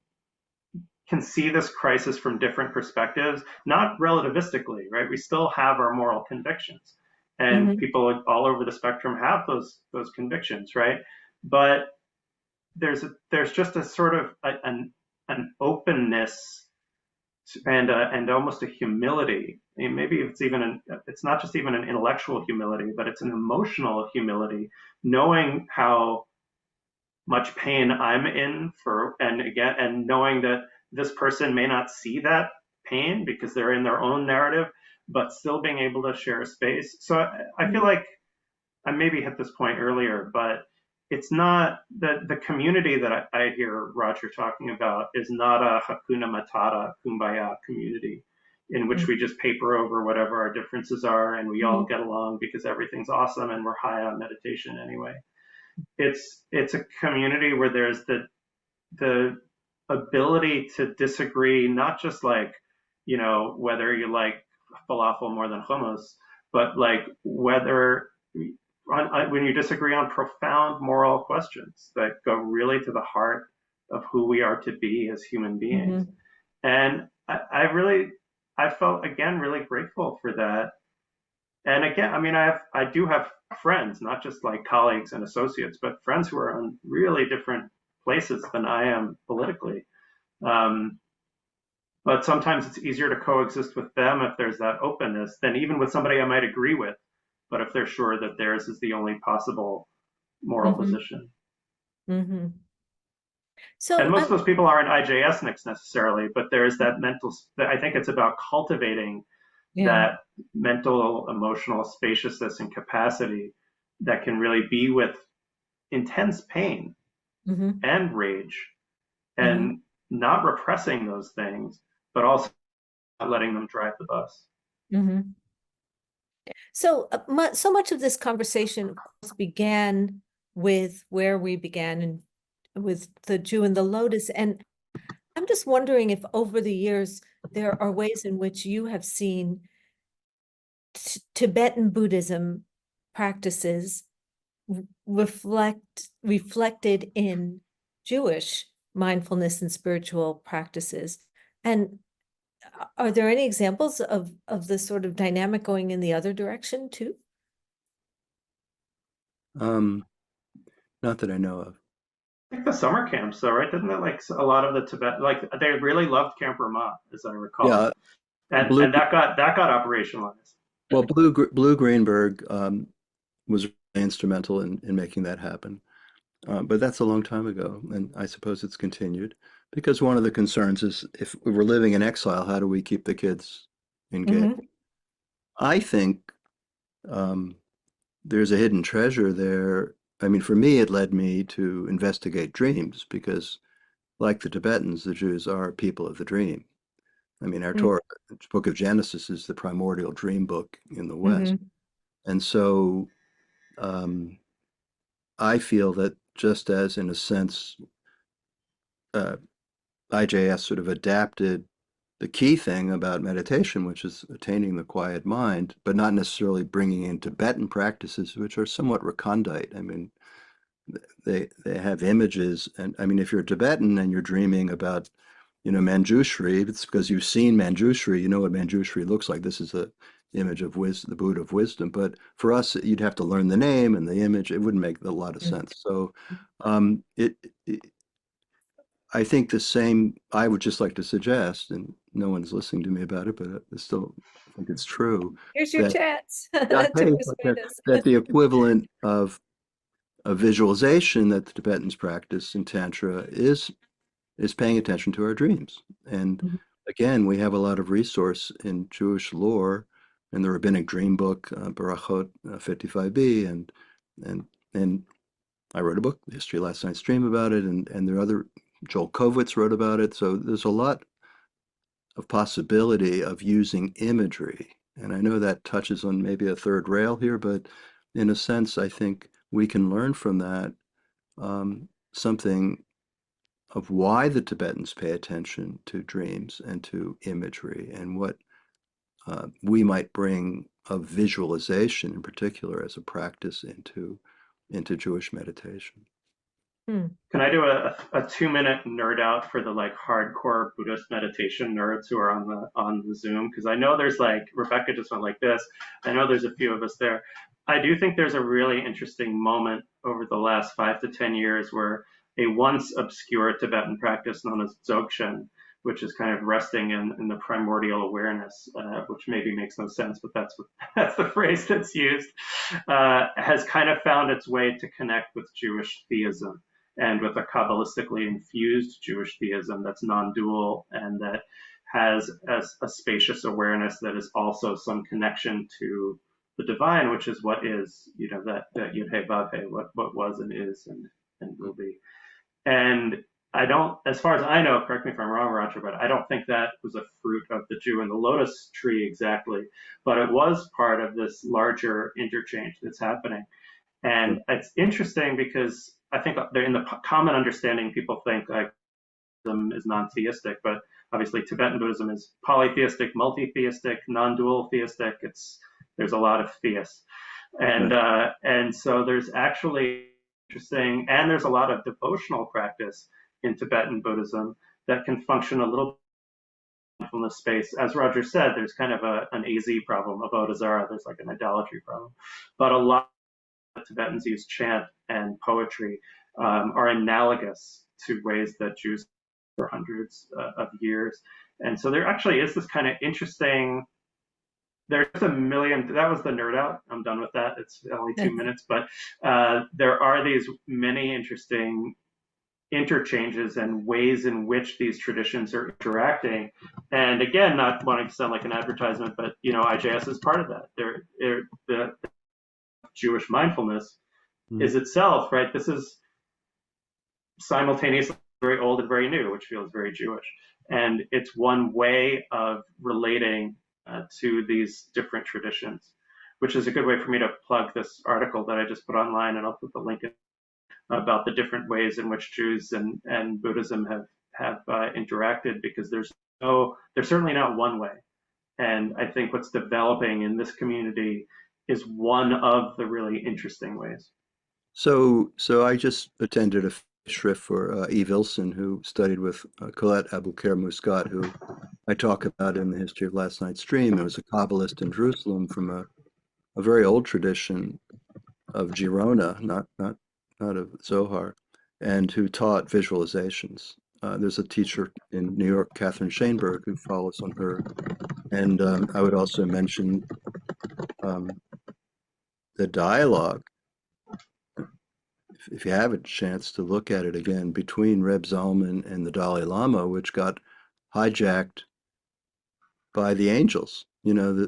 this crisis from different perspectives, not relativistically, right? We still have our moral convictions, and people all over the spectrum have those convictions, right? But there's just a sort of an openness and almost a humility. I mean, maybe it's not just even an intellectual humility, but it's an emotional humility, knowing how much pain I'm in and knowing that this person may not see that pain because they're in their own narrative, but still being able to share a space. So I feel like I maybe hit this point earlier, but it's not that the community that I hear Roger talking about is not a Hakuna Matata kumbaya community in which we just paper over whatever our differences are and we all get along because everything's awesome and we're high on meditation anyway. It's a community where there's the ability to disagree, not just like, whether you like falafel more than hummus, but like whether when you disagree on profound moral questions that go really to the heart of who we are to be as human beings. And I felt, again, really grateful for that. And again, I mean, I do have friends, not just like colleagues and associates, but friends who are in really different places than I am politically. But sometimes it's easier to coexist with them if there's that openness than even with somebody I might agree with, but if they're sure that theirs is the only possible moral position. So, and most of those people aren't IJSniks necessarily, but there's that I think it's about cultivating that mental, emotional spaciousness and capacity that can really be with intense pain and rage and not repressing those things, but also not letting them drive the bus. So, so much of this conversation, of course, began with where we began, and with the Jew and the lotus. And I'm just wondering if over the years, there are ways in which you have seen Tibetan Buddhism practices reflected in Jewish mindfulness and spiritual practices. And are there any examples of this sort of dynamic going in the other direction too? Not that I know of. I think the summer camps, though, right? Didn't it like a lot of the Tibet, like they really loved Camp Vermont, as I recall, Yeah, and Blue. that got operationalized. Well, Blue Greenberg was instrumental in making that happen. But that's a long time ago, and I suppose it's continued because one of the concerns is if we were living in exile, how do we keep the kids engaged? Mhm. I think there's a hidden treasure there. I mean, for me, it led me to investigate dreams because, like the Tibetans, the Jews are people of the dream. I mean, our Mm. Torah, the book of Genesis, is the primordial dream book in the West. Mhm. And so I feel that just as, in a sense, IJS sort of adapted the key thing about meditation, which is attaining the quiet mind, but not necessarily bringing in Tibetan practices, which are somewhat recondite. I mean, they have images, and I mean, if you're Tibetan and you're dreaming about, Manjushri, it's because you've seen Manjushri, you know what Manjushri looks like. This is the image of wisdom, the Buddha of wisdom. But for us, you'd have to learn the name and the image. It wouldn't make a lot of sense. So, it I think the same, I would just like to suggest, and no one's listening to me about it, but I still think it's true, Here's your that, chance yeah, to hey, persuade us. that the equivalent of a visualization that the Tibetans practice in Tantra is paying attention to our dreams. And Mhm. again, we have a lot of resource in Jewish lore and the rabbinic dream book, Barachot 55b, and and I wrote a book, The History of Last Night's Dream, about it, and there are other, Joel Kovitz wrote about it. So there's a lot of possibility of using imagery. And I know that touches on maybe a third rail here, but in a sense, I think we can learn from that something of why the Tibetans pay attention to dreams and to imagery and what we might bring of visualization in particular as a practice into Jewish meditation. Can I do a 2-minute nerd out for the like hardcore Buddhist meditation nerds who are on the Zoom? Because I know there's like Rebecca just went like this. I know there's a few of us there. I do think there's a really interesting moment over the last 5 to 10 years where a once obscure Tibetan practice known as Dzogchen, which is kind of resting in the primordial awareness, which maybe makes no sense, but that's the phrase that's used, has kind of found its way to connect with Jewish theism and with a Kabbalistically infused Jewish theism that's non-dual and that has a spacious awareness that is also some connection to the divine, which is what is, that Yud-Hey Vav-Hey, what was and is and will be. And I don't, as far as I know, correct me if I'm wrong, Roger, but I don't think that was a fruit of the Jew and the lotus tree exactly, but it was part of this larger interchange that's happening. And it's interesting because I think in the common understanding, people think like Buddhism is non-theistic, but obviously Tibetan Buddhism is polytheistic, multi-theistic, non-dual theistic. There's a lot of theists, and so there's actually interesting, and there's a lot of devotional practice in Tibetan Buddhism that can function a little mindfulness space. As Roger said, there's kind of an AZ problem, a Bodhizara, there's like an idolatry problem, but a lot Tibetans use chant and poetry are analogous to ways that Jews for hundreds of years. And so there actually is this kind of interesting, there's a million, that was the nerd out. I'm done with that. It's only 2 minutes, but there are these many interesting interchanges and ways in which these traditions are interacting. And again, not wanting to sound like an advertisement, but IJS is part of that. The Jewish mindfulness is itself, right? This is simultaneously very old and very new, which feels very Jewish. And it's one way of relating to these different traditions, which is a good way for me to plug this article that I just put online, and I'll put the link in, about the different ways in which Jews and Buddhism interacted, because there's certainly not one way. And I think what's developing in this community is one of the really interesting ways. So I just attended a shrift for Eve Ilson, who studied with Colette Abulker Muscat, who I talk about in the history of last night's stream. It was a Kabbalist in Jerusalem from a very old tradition of Girona, not of Zohar, and who taught visualizations. There's a teacher in New York, Catherine Shainberg, who follows on her. And I would also mention the dialogue, if you have a chance to look at it again, between Reb Zalman and the Dalai Lama, which got hijacked by the angels. You know,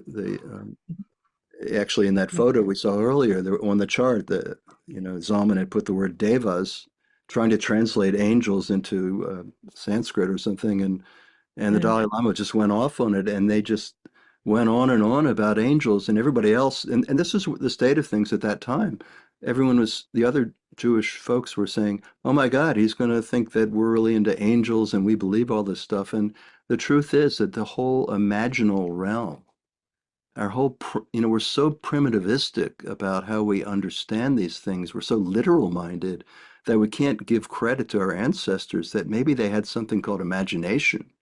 actually in that photo we saw earlier, on the chart, Zalman had put the word devas, trying to translate angels into Sanskrit or something, and the Dalai Lama just went off on it, and they just went on and on about angels, and everybody else, and this is the state of things at that time. The other Jewish folks were saying, oh my God, he's going to think that we're really into angels and we believe all this stuff. And the truth is that the whole imaginal realm, we're so primitivistic about how we understand these things. We're so literal minded that we can't give credit to our ancestors that maybe they had something called imagination,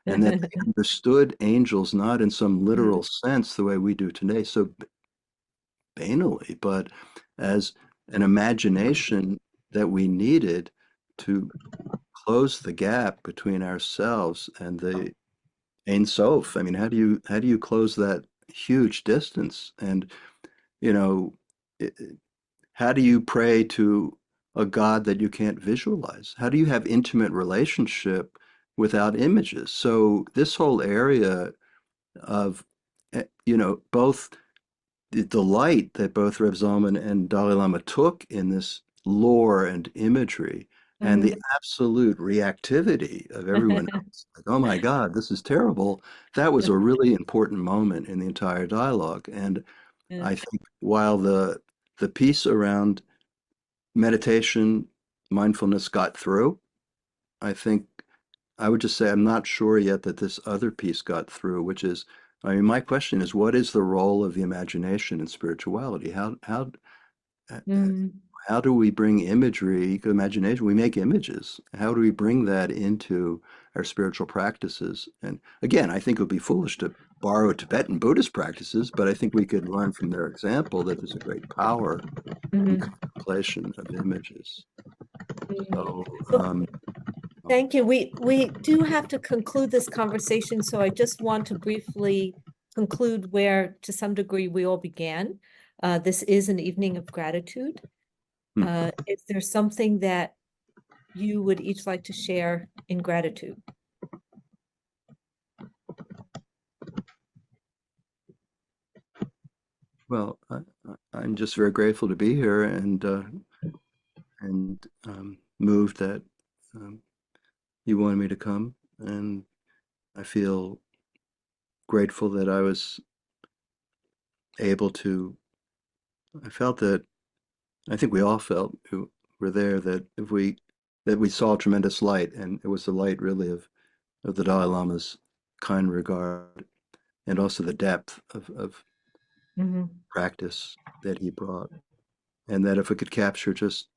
and that they understood angels not in some literal sense the way we do today, so banally, but as an imagination that we needed to close the gap between ourselves and the Ein Sof. I mean, how do you close that huge distance? And you know, how do you pray to a God that you can't visualize? How do you have intimate relationship without images? So this whole area of both the delight that both Reb Zalman and Dalai Lama took in this lore and imagery, and the absolute reactivity of everyone else, like, oh my God, this is terrible. That was a really important moment in the entire dialogue. And I think while the piece around meditation, mindfulness got through, I think I would just say I'm not sure yet that this other piece got through, which is, I mean, my question is, what is the role of the imagination in spirituality? How do we bring imagery, imagination? We make images. How do we bring that into our spiritual practices? And again, I think it would be foolish to borrow Tibetan Buddhist practices, but I think we could learn from their example that there's a great power in contemplation of images. So, Thank you. We do have to conclude this conversation, so I just want to briefly conclude where, to some degree, we all began. This is an evening of gratitude. Is there something that you would each like to share in gratitude? well, I'm just very grateful to be here and moved that you wanted me to come, and I feel grateful that I was able to. I felt that I think we all felt who were there that we saw tremendous light, and it was the light really of the Dalai Lama's kind regard, and also the depth of practice that he brought, and that if we could capture just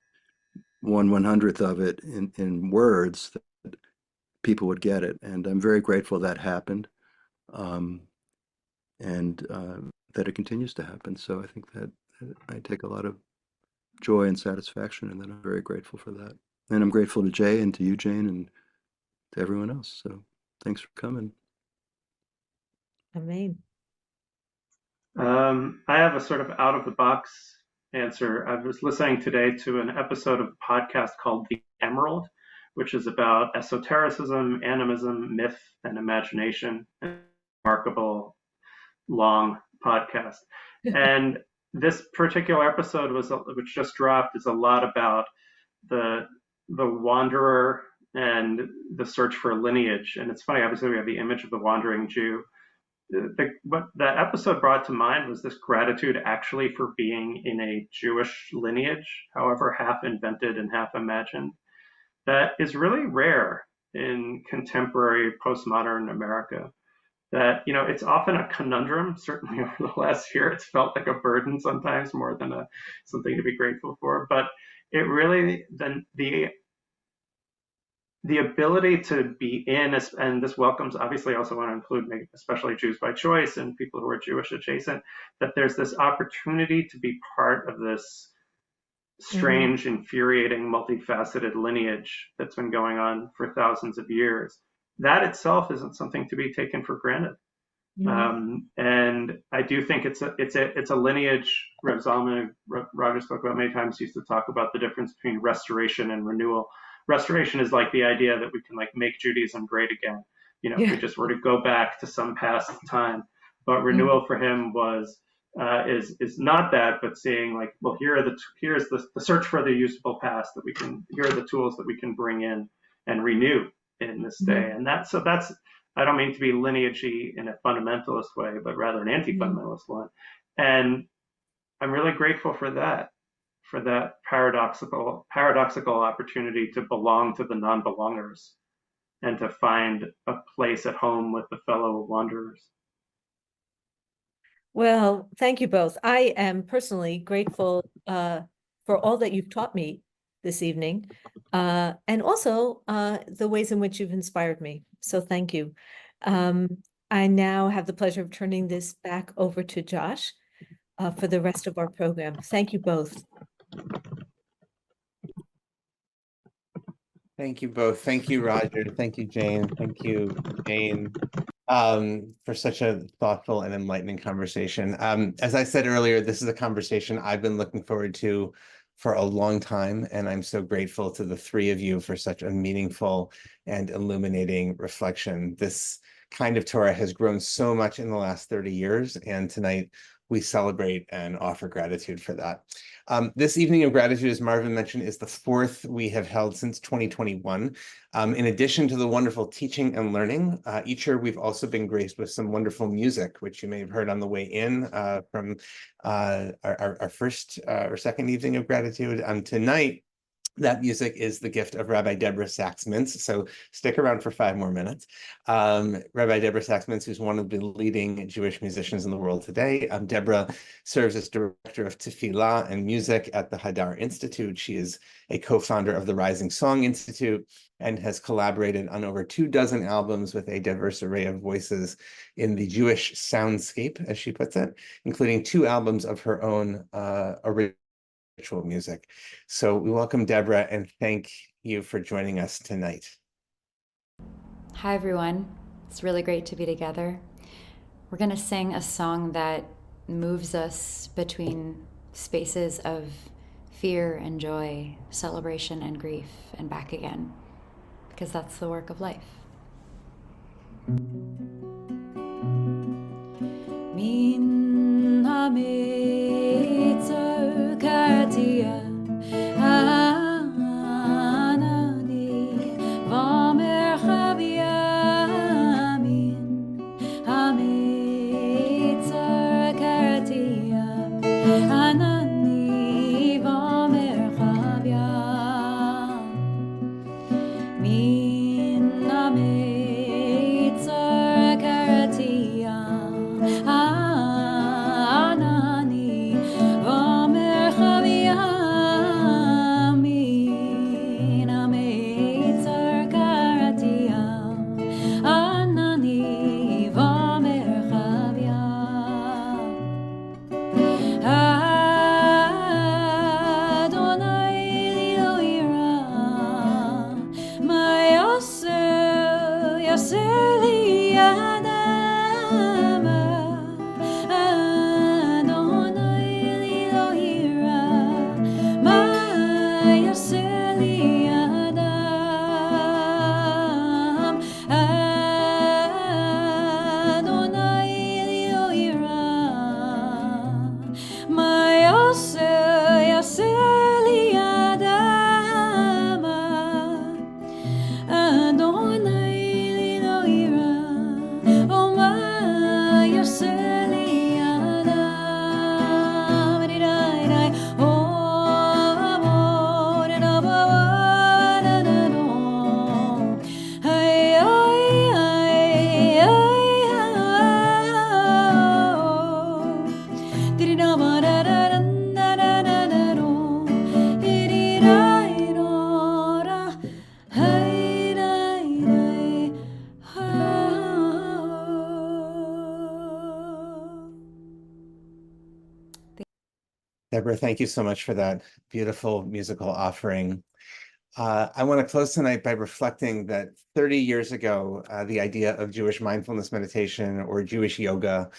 1/100th of it in words, that people would get it. And I'm very grateful that happened, and that it continues to happen. So I think that I take a lot of joy and satisfaction, and that I'm very grateful for that. And I'm grateful to Jay and to you, Jane, and to everyone else. So thanks for coming. Amen. I have a sort of out of the box answer. I was listening today to an episode of a podcast called The Emerald, which is about esotericism, animism, myth, and imagination. A remarkable long podcast. And this particular episode which just dropped, is a lot about the wanderer and the search for lineage. And it's funny, obviously we have the image of the wandering Jew. What that episode brought to mind was this gratitude actually for being in a Jewish lineage, however half invented and half imagined, that is really rare. in contemporary postmodern America. That, you know, it's often a conundrum. Certainly over the last year, it's felt like a burden sometimes more than something to be grateful for. But it really, then the ability to be in, and this welcomes, obviously I also want to include especially Jews by choice and people who are Jewish adjacent, that there's this opportunity to be part of this strange, infuriating, multifaceted lineage that's been going on for thousands of years. That itself isn't something to be taken for granted. And I do think it's a lineage. Rev Zalman, Roger spoke about many times, used to talk about the difference between restoration and renewal. Restoration is like the idea that we can like make Judaism great again, you know, if we just were to go back to some past time. But renewal for him was is not that, but saying like, well, here's the search for the usable past that we can. Here are the tools that we can bring in and renew in this day. And that's I don't mean to be lineagey in a fundamentalist way, but rather an anti-fundamentalist one. And I'm really grateful for that paradoxical opportunity to belong to the non-belongers and to find a place at home with the fellow wanderers. Well, thank you both. I am personally grateful for all that you've taught me this evening, and also the ways in which you've inspired me. So thank you. I now have the pleasure of turning this back over to Josh for the rest of our program. Thank you both. Thank you both. Thank you, Roger. Thank you, Jane. Thank you, Jane, for such a thoughtful and enlightening conversation. As I said earlier, this is a conversation I've been looking forward to for a long time, and I'm so grateful to the three of you for such a meaningful and illuminating reflection. This kind of Torah has grown so much in the last 30 years, and tonight we celebrate and offer gratitude for that. This evening of gratitude, as Marvin mentioned, is the fourth we have held since 2021. In addition to the wonderful teaching and learning, each year we've also been graced with some wonderful music, which you may have heard on the way in from our first or second evening of gratitude. Tonight, that music is the gift of Rabbi Deborah Sachs-Mintz, so stick around for 5 more minutes. Rabbi Deborah Sachs-Mintz, who's one of the leading Jewish musicians in the world today. Deborah serves as director of Tefillah and music at the Hadar Institute. She is a co-founder of the Rising Song Institute and has collaborated on over 24 albums with a diverse array of voices in the Jewish soundscape, as she puts it, including 2 albums of her own original music. So we welcome Deborah and thank you for joining us tonight. Hi everyone, it's really great to be together. We're going to sing a song that moves us between spaces of fear and joy, celebration and grief, and back again, because that's the work of life. Min ha-mitzvah kartia anani v'merchav yamin ha-mitzvah kartia anani v'merchav yamin min ha-mitzvah kartia anani v'merchav yamin ha-mitzvah kartia anani v'merchav yamin Deborah, thank you so much for that beautiful musical offering. I want to close tonight by reflecting that 30 years ago, the idea of Jewish mindfulness meditation or Jewish yoga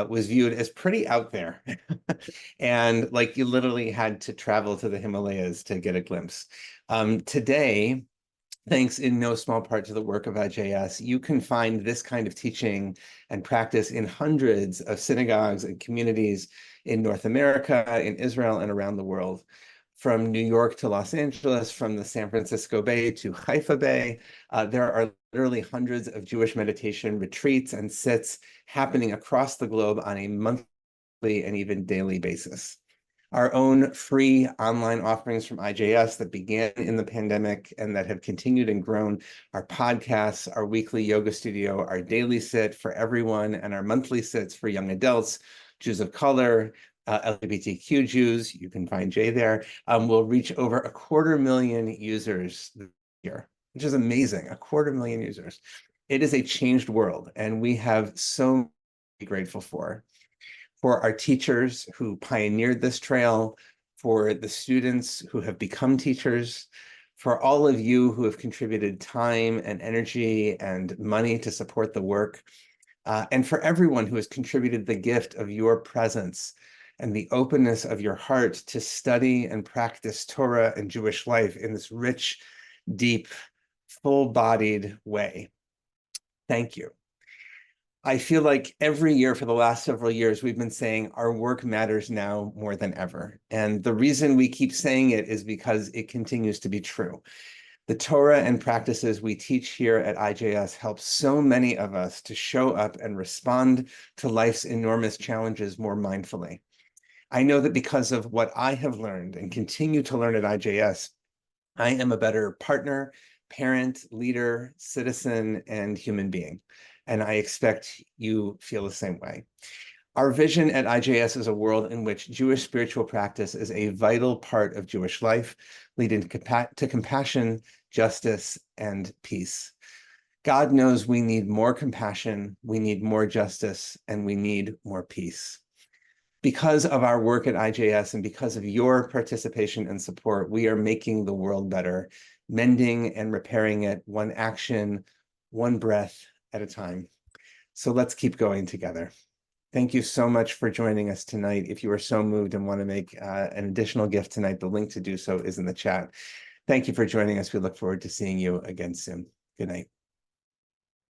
was viewed as pretty out there. And like you literally had to travel to the Himalayas to get a glimpse. Today, thanks in no small part to the work of IJS, you can find this kind of teaching and practice in hundreds of synagogues and communities in North America, in Israel, and around the world. From New York to Los Angeles, from the San Francisco Bay to Haifa Bay, there are literally hundreds of Jewish meditation retreats and sits happening across the globe on a monthly and even daily basis. Our own free online offerings from IJS that began in the pandemic and that have continued and grown, our podcasts, our weekly yoga studio, our daily sit for everyone, and our monthly sits for young adults, Jews of color, LGBTQ Jews, you can find Jay there, will reach over 250,000 users this year, which is amazing, 250,000 users. It is a changed world, and we have so much to be grateful for our teachers who pioneered this trail, for the students who have become teachers, for all of you who have contributed time and energy and money to support the work, and for everyone who has contributed the gift of your presence and the openness of your heart to study and practice Torah and Jewish life in this rich, deep, full-bodied way. Thank you. I feel like every year for the last several years, we've been saying our work matters now more than ever. And the reason we keep saying it is because it continues to be true. The Torah and practices we teach here at IJS help so many of us to show up and respond to life's enormous challenges more mindfully. I know that because of what I have learned and continue to learn at IJS, I am a better partner, parent, leader, citizen, and human being. And I expect you feel the same way. Our vision at IJS is a world in which Jewish spiritual practice is a vital part of Jewish life, leading to compassion, justice, and peace. God knows we need more compassion, we need more justice, and we need more peace. Because of our work at IJS and because of your participation and support, we are making the world better, mending and repairing it one action, one breath at a time. So let's keep going together. Thank you so much for joining us tonight. If you are so moved and want to make an additional gift tonight, the link to do so is in the chat. Thank you for joining us. We look forward to seeing you again soon. Good night.